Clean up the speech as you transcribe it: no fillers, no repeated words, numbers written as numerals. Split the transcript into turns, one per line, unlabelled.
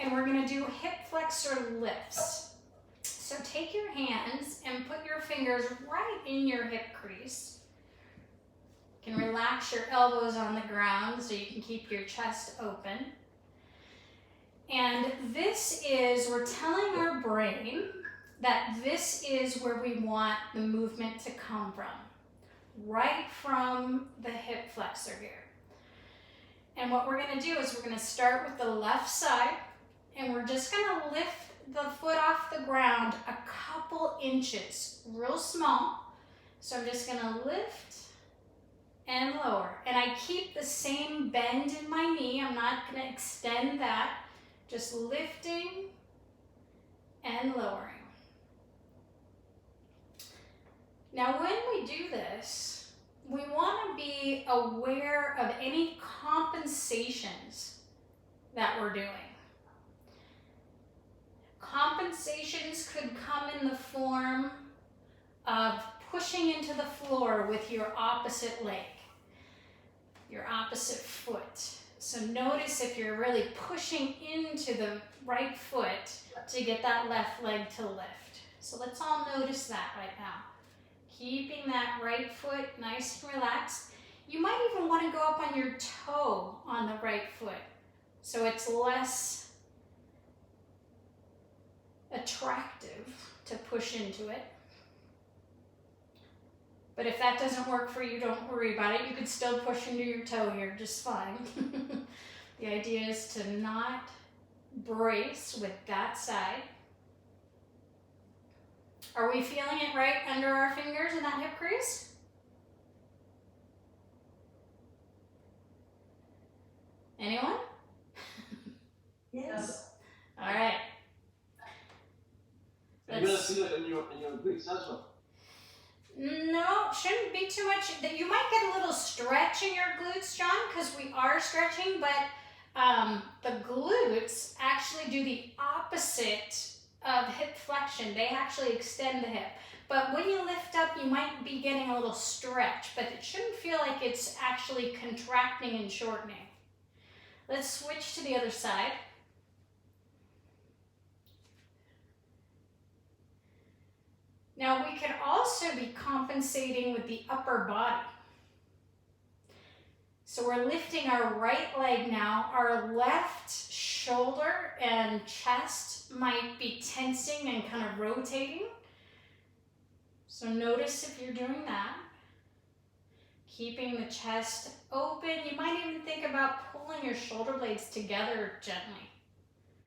and we're gonna do hip flexor lifts. So take your hands and put your fingers right in your hip crease. You can relax your elbows on the ground so you can keep your chest open. And this is, we're telling our brain that this is where we want the movement to come from. Right from the hip flexor here. And what we're going to do is we're going to start with the left side, and we're just going to lift the foot off the ground a couple inches, real small. So I'm just going to lift and lower. And I keep the same bend in my knee. I'm not going to extend that. Just lifting and lowering. Now when we do this, we want to be aware of any compensations that we're doing. Compensations could come in the form of pushing into the floor with your opposite leg, your opposite foot. So notice if you're really pushing into the right foot to get that left leg to lift. So let's all notice that right now. Keeping that right foot nice and relaxed. You might even want to go up on your toe on the right foot so it's less attractive to push into it. But if that doesn't work for you, don't worry about it. You could still push into your toe here just fine. The idea is to not brace with that side. Are we feeling it right under our fingers in that hip crease? Anyone?
Yes.
All right.
And you're gonna feel it in your glutes as well.
No, shouldn't be too much. You might get a little stretch in your glutes, John, because we are stretching, but the glutes actually do the opposite of hip flexion. They actually extend the hip. But when you lift up, you might be getting a little stretch, but it shouldn't feel like it's actually contracting and shortening. Let's switch to the other side. Now we could also be compensating with the upper body. So we're lifting our right leg now. Our left shoulder and chest might be tensing and kind of rotating. So notice if you're doing that. Keeping the chest open. You might even think about pulling your shoulder blades together gently.